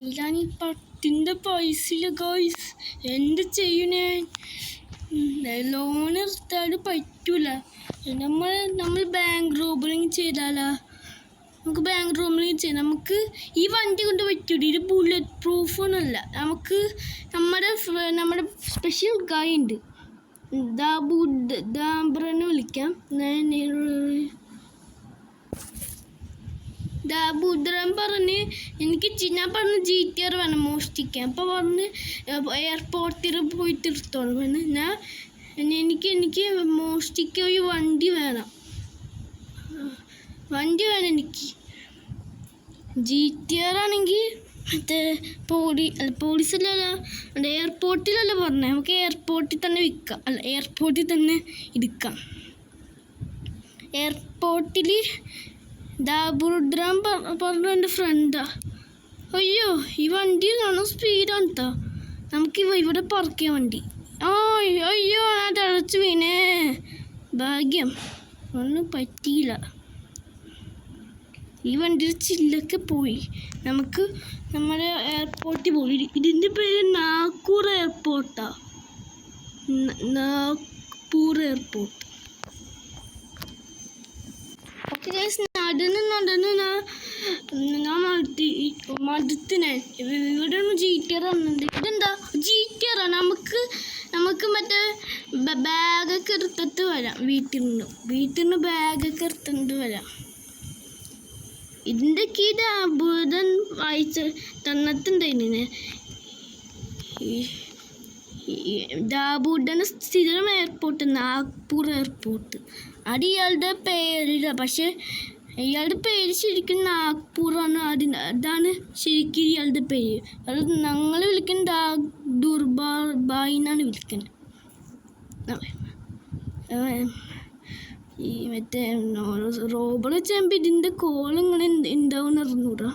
ഇതാണ് ഈ പട്ടിൻ്റെ പൈസയില്ല ഗൈസ്. എന്ത് ചെയ്യണേ? ലോൺ എടുത്താൽ പറ്റൂല. നമ്മൾ ബാങ്ക് റോബറി ചെയ്താലാ? നമുക്ക് ബാങ്ക് റോബറി ചെയ്യാം. നമുക്ക് ഈ വണ്ടി കൊണ്ട് പറ്റൂല. ഇത് ബുള്ളറ്റ് പ്രൂഫൊന്നുമല്ല. നമുക്ക് നമ്മുടെ സ്പെഷ്യൽ ഗായ് ഉണ്ട്, ദാബുദ്രാനെ വിളിക്കാം. ദാബുദ്രാൻ പറഞ്ഞ് ഞാൻ പറഞ്ഞ് GTR വേണം മോഷ്ടിക്കാൻ. അപ്പോൾ പറഞ്ഞ് എയർപോർട്ടിൽ പോയി തീർത്തോളം പറഞ്ഞ് എനിക്ക് മോഷ്ടിക്കാൻ ഒരു വണ്ടി വേണം എനിക്ക്. GTR ആണെങ്കിൽ മറ്റേ പോലീസല്ലല്ലോ, എയർപോർട്ടിലല്ല പറഞ്ഞത്. നമുക്ക് എയർപോർട്ടിൽ തന്നെ വിൽക്കാം, അല്ല എയർപോർട്ടിൽ തന്നെ എടുക്കാം. എയർപോർട്ടിൽ ദാബുദ്രാൻ പറഞ്ഞ എൻ്റെ ഫ്രണ്ടാ. അയ്യോ, ഈ വണ്ടി നല്ല സ്പീഡാണ് കേട്ടോ. നമുക്ക് ഇവിടെ പറക്കിയ വണ്ടി. അയ്യോ, ഞാൻ തിളച്ച് വീണേ. ഭാഗ്യം, ഒന്നും പറ്റിയില്ല. ഈ വണ്ടിയുടെ ചില്ലൊക്കെ പോയി. നമുക്ക് നമ്മുടെ എയർപോർട്ടിൽ പോയി. ഇതിൻ്റെ പേര് നാഗ്പൂർ എയർപോർട്ടാ. നാഗ്പൂർ എയർപോർട്ട്. ഓക്കെ ഗൈസ്, നടന്ന് ഞാൻ മടുത്തിനെ. ഇവിടെ ഒന്ന് GTR വന്നിട്ടുണ്ട്. ഇതെന്താ GTR ആണ്? നമുക്ക് മറ്റേ ബാഗൊക്കെ എടുത്തിട്ട് വരാം. വീട്ടിൽ നിന്ന് ബാഗൊക്കെ എടുത്തിട്ട് വരാം. ഇതിൻ്റെ ബുധൻ വായിച്ച തന്നിട്ടുണ്ടായിന്. ദാബുദ്രാൻ്റെ സ്ഥിരം എയർപോർട്ട് നാഗ്പൂർ എയർപോർട്ട്. അത് ഇയാളുടെ പേരില്ല, പക്ഷെ ഇയാളുടെ പേര് ശരിക്കും നാഗ്പൂറാണ്. അതാണ് ശരിക്കും ഇയാളുടെ പേര്. അത് ഞങ്ങൾ വിളിക്കുന്നത് ദുർബായ് എന്നാണ് വിളിക്കുന്നത്. ഈ മറ്റേ റോബറി ചെയ്യുമ്പോൾ ഇതിൻ്റെ കോളിങ്ങനെ ഉണ്ടാവും അറിഞ്ഞൂടാ.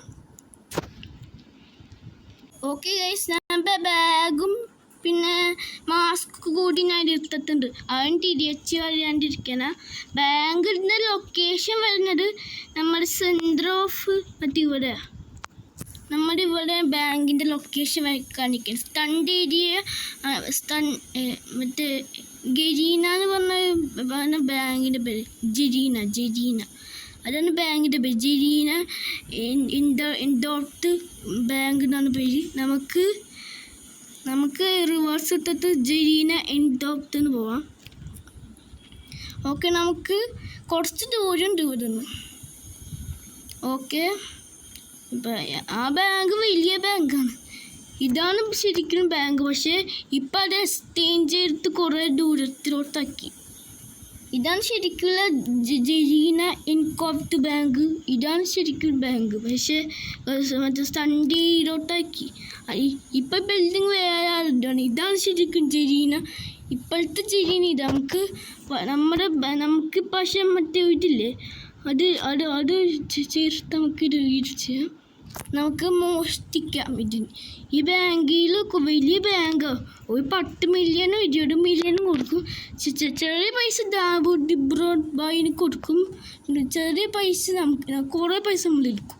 ഓക്കെ ഗൈസ്, ഞാൻ ബാഗും പിന്നെ മാസ്ക് കൂടി ഞാൻ എടുത്തിട്ടുണ്ട്. അവൻ തിരിച്ച് വരാണ്ടിരിക്കണ. ബാങ്കിൻ്റെ ലൊക്കേഷൻ വരുന്നത് നമ്മുടെ സെൻറ്റർ ഓഫ് ഇവിടെ ബാങ്കിൻ്റെ ലൊക്കേഷൻ കാണിക്കണം. സ്റ്റണ്ട് ഏരിയ മറ്റേ ഗരീന എന്ന് പറഞ്ഞ ബാങ്കിൻ്റെ പേര്. ജെരീന അതാണ് ബാങ്കിൻ്റെ പേര്. ജെരീന ഇൻഡോർട്ട് ബാങ്ക് എന്നാണ് പേര്. നമുക്ക് റിവേഴ്സ് ഇട്ടിട്ട് ജെരീന ഇൻഡോർട്ട് എന്ന് പോവാം. ഓക്കെ, നമുക്ക് കുറച്ച് ദൂരം ഇവിടുന്ന്. ഓക്കെ, ആ ബാങ്ക് വലിയ ബാങ്കാണ്. ഇതാണ് ശരിക്കും ബാങ്ക്, പക്ഷേ ഇപ്പം അത് എക്സ്ചേഞ്ച് ചെയ്തിട്ട് കുറേ ദൂരത്തിലോട്ടാക്കി. ഇതാണ് ശരിക്കുള്ള ജെരീന ഇൻകോപ്റ്റ് ബാങ്ക്. ഇതാണ് ശരിക്കും ബാങ്ക്, പക്ഷേ മറ്റേ സ്റ്റണ്ടിലോട്ടാക്കി. ഇപ്പം ബിൽഡിങ് വേറെ ആളുണ്ടാണ്. ഇതാണ് ശരിക്കും ജെരീന. ഇപ്പോഴത്തെ ജെരീന ഇത്. നമുക്ക് പക്ഷേ മറ്റേ ഇതില്ലേ, അത് ചേർത്ത് നമുക്ക് മോഷ്ടിക്കാം. ഈ ബാങ്കിൽ വലിയ ബാങ്ക് ഒരു 10 മില്യണോ 20 മില്യണോ കൊടുക്കും. ചെറിയ പൈസ ദാബുദ്രാന് കൊടുക്കും. ചെറിയ പൈസ കുറേ പൈസ നമ്മൾ എടുക്കും.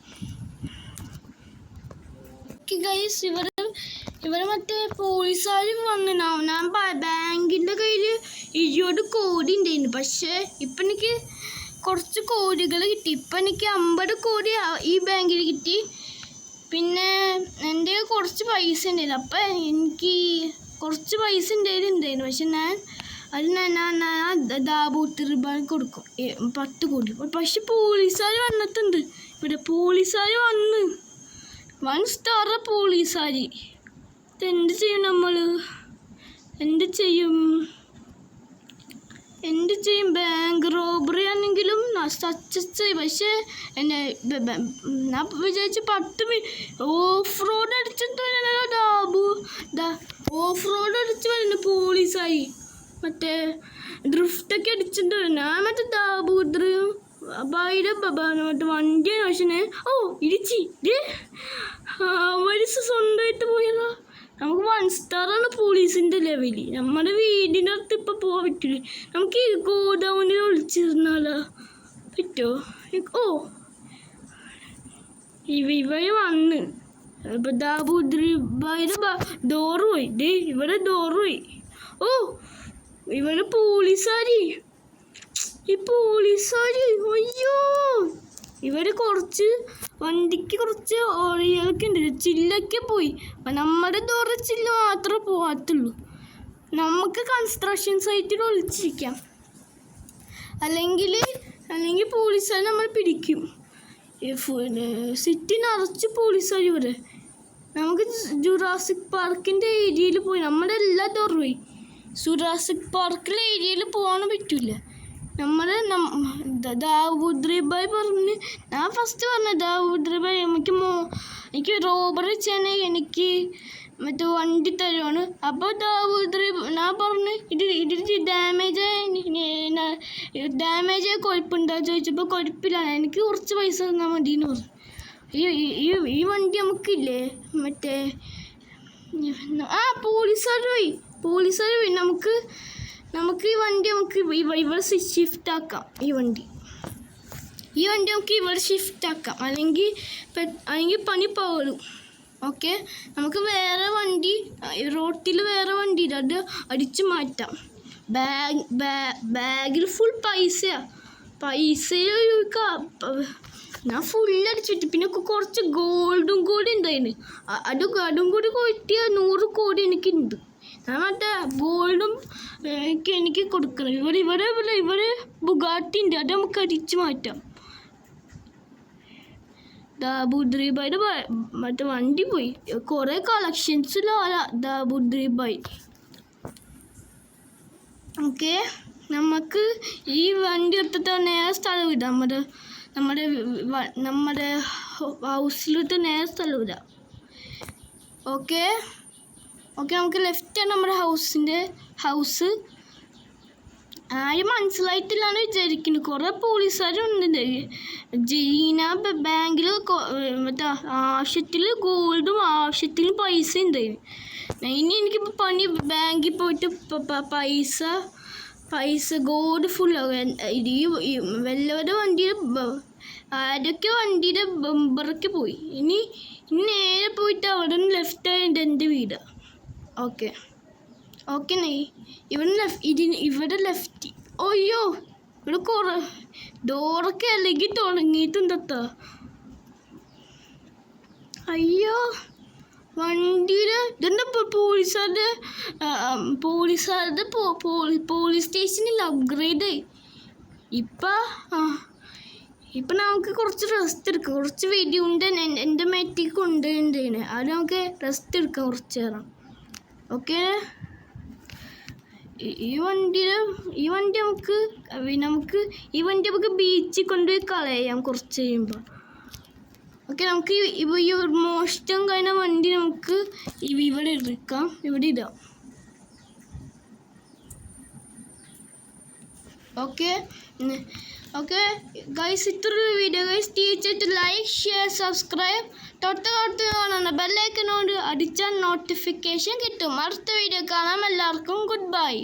ഗൈസ്, ഇവരെ മറ്റേ പോലീസുകാർ വന്നു. ഞാൻ ബാങ്കിൻ്റെ കയ്യിൽ 20 കോടി ഉണ്ടായിരുന്നു. പക്ഷേ ഇപ്പം എനിക്ക് കുറച്ച് കോടികൾ കിട്ടി. ഇപ്പം എനിക്ക് 50 കോടി ഈ ബാങ്കിൽ കിട്ടി. പിന്നെ എൻ്റെ കുറച്ച് പൈസ ഉണ്ടായിരുന്നു. അപ്പം എനിക്ക് കുറച്ച് പൈസ ഉണ്ടായിരുന്നു. പക്ഷെ ഞാൻ ദാബുദ്രാന് കൊടുക്കും 10 കോടി. പക്ഷെ പോലീസുകാർ വന്നിട്ടുണ്ട്. ഇവിടെ പോലീസുകാർ വന്ന് 1 സ്റ്റാർ പോലീസുകാർ. എന്ത് ചെയ്യും നമ്മൾ? എന്ത് ചെയ്യും? ബാങ്ക് റോബറി ആണെങ്കിലും സക്സസ്. പക്ഷേ ഞാൻ വിചാരിച്ച് 10 ഓഫ് റോഡ് അടിച്ചിട്ട് ഓഫ് റോഡ് അടിച്ച് വരുന്നു പോലീസായി. മറ്റേ ഡ്രിഫ്റ്റൊക്കെ അടിച്ചിട്ട് വരുന്നു. ഞാൻ മറ്റേ ദാബുദ്രയും മറ്റേ വണ്ടിയാണ്. പക്ഷേ ഇടിച്ചി സ്വന്തമായിട്ട് പോയതാ. നമുക്ക് 1 സ്റ്റാറാണ് പോലീസിൻ്റെ ലെവല്. നമ്മുടെ വീടിൻ്റെ അടുത്ത് ഇപ്പം പോകാൻ പറ്റില്ല. നമുക്ക് ഈ ഗോഡൗണിൽ ഒളിച്ചിരുന്നാലോ? പറ്റുമോ? ഇവര് വന്ന് ഇപ്പം ദാബൂദ്രിബായിയുടെ ഡോറ് പോയി. ഇവിടെ ഡോറ് പോയി. ഓ ഇവിടെ പോലീസുകാരി. ഈ പോലീസുകാരി അയ്യോ ഇവര് കുറച്ച് വണ്ടിക്ക് കുറച്ച് ഓറിയൊക്കെ ഉണ്ട്. ചില്ലൊക്കെ പോയി. അപ്പം നമ്മുടെ ഡോറ് ചില്ല മാത്രമേ പോകാത്തുള്ളൂ. നമുക്ക് കൺസ്ട്രക്ഷൻ സൈറ്റിൽ ഒളിച്ചിരിക്കാം. അല്ലെങ്കിൽ പോലീസുകാർ നമ്മൾ പിടിക്കും. സിറ്റി നിറച്ച് പോലീസുകാർ ഇവരെ. നമുക്ക് ജുറാസിക് പാർക്കിൻ്റെ ഏരിയയിൽ പോയി. നമ്മുടെ എല്ലാ ഡോറും പോയി. ജുറാസിക് പാർക്കിലെ ഏരിയയിൽ പോകാൻ പറ്റില്ല. നമ്മുടെ ദാവൂദ്രിബായി പറഞ്ഞ് ഞാൻ ഫസ്റ്റ് പറഞ്ഞു ദാവൂദ്രിബായി എനിക്ക് റോബറി ചെയ്യണേ എനിക്ക് മറ്റേ വണ്ടി തരുവാണ്. അപ്പോൾ ഞാൻ പറഞ്ഞു ഇത് ഡാമേജ് കുഴപ്പമുണ്ടോ ചോദിച്ചപ്പോൾ കുഴപ്പമില്ല, എനിക്ക് കുറച്ച് പൈസ തന്നാൽ മതി എന്ന് പറഞ്ഞു. ഈ വണ്ടി നമുക്കില്ലേ മറ്റേ പോലീസുകാർ പോയി. നമുക്ക് ഈ വണ്ടി ഇവിടെ ഷിഫ്റ്റ് ആക്കാം. ഈ വണ്ടി നമുക്ക് ഇവിടെ ഷിഫ്റ്റ് ആക്കാം. അല്ലെങ്കിൽ പണി പോകലും. ഓക്കെ, നമുക്ക് വേറെ വണ്ടി റോട്ടിൽ വേറെ വണ്ടി അത് അടിച്ചു മാറ്റാം. ബാഗിൽ ഫുൾ പൈസ ഞാൻ ഫുള്ള് അടിച്ചിട്ട് പിന്നെ കുറച്ച് ഗോൾഡും കൂടി ഉണ്ടായിരുന്നു. അതും കൂടി കൊട്ടിയ 100 കോടി എനിക്കുണ്ട്. ഞാൻ മറ്റേ ഗോൾഡും എനിക്ക് കൊടുക്കണം. ഇവിടെ ബുഗാട്ടി ഉണ്ട്, അത് നമുക്ക് അടിച്ചു മാറ്റാം. ദാബൂദ്രിബായിയുടെ മറ്റേ വണ്ടി പോയി. കുറേ കളക്ഷൻസിലാണ് ദാബൂദ്രിബായി. ഓക്കെ, നമുക്ക് ഈ വണ്ടി എടുത്തിട്ട് നേരെ സ്ഥലം വിടാം. നമ്മുടെ ഹൗസിലിട്ട് നേരെ സ്ഥലം വിടാം. ഓക്കെ, നമുക്ക് ലെഫ്റ്റാണ് നമ്മുടെ ഹൗസ്. ആരും മനസ്സിലായിട്ടില്ലാന്ന് വിചാരിക്കുന്നു. കുറേ പോലീസുകാരുണ്ട്. ജീന ബാങ്കിൽ മറ്റേ ആവശ്യത്തിൽ ഗോൾഡും ആവശ്യത്തിൽ പൈസ ഉണ്ടായിരുന്നു. ഇനി എനിക്കിപ്പോൾ പണി ബാങ്കിൽ പോയിട്ട് പൈസ ഗോൾഡ് ഫുള്ളാകും. വല്ലവരുടെ വണ്ടിയിൽ ആരൊക്കെ വണ്ടിയുടെ ബമ്പറൊക്കെ പോയി. ഇനി നേരെ പോയിട്ട് അവിടെ നിന്ന് ലെഫ്റ്റായിട്ട് എൻ്റെ വീട്. ഓക്കെ ഇവിടെ ലെഫ്റ്റ്. അയ്യോ ഇവിടെ കുറേ ഡോറൊക്കെ അല്ലെങ്കിൽ തുടങ്ങിയിട്ടുണ്ടോ. അയ്യോ വണ്ടിയിൽ ഇതെന്താ പോലീസുകാരുടെ പോലീസ് സ്റ്റേഷനിൽ അപ്ഗ്രേഡ് ആയി. ഇപ്പം നമുക്ക് കുറച്ച് റെസ്റ്റ് എടുക്കാം. കുറച്ച് വെടിയുണ്ട് എൻ്റെ മേത്തേക്ക് കൊണ്ടുപോയിട്ടുണ്ട്. അത് നമുക്ക് റെസ്റ്റ് എടുക്കാം കുറച്ച് നേരം. ഓക്കെ, ഈ വണ്ടി നമുക്ക് ബീച്ചിൽ കൊണ്ടുപോയി കളയാം കുറച്ച് കഴിയുമ്പോൾ. ഓക്കെ, നമുക്ക് ഈ മോഷ്ടം കഴിഞ്ഞ വണ്ടി നമുക്ക് ഇവിടെ എടുക്കാം, ഇവിടെ ഇടാം. ഓക്കെ ഗൈസ്, ഇത്രയൊരു വീഡിയോ ഗൈസ്. തീർച്ചയായിട്ടും ലൈക്ക്, ഷെയർ, സബ്സ്ക്രൈബ്, തൊട്ട് കാണുന്ന ബെല്ലൈക്കനോട് അടിച്ചാൽ നോട്ടിഫിക്കേഷൻ കിട്ടും. അടുത്ത വീഡിയോ കാണാം. എല്ലാവർക്കും ഗുഡ് ബൈ.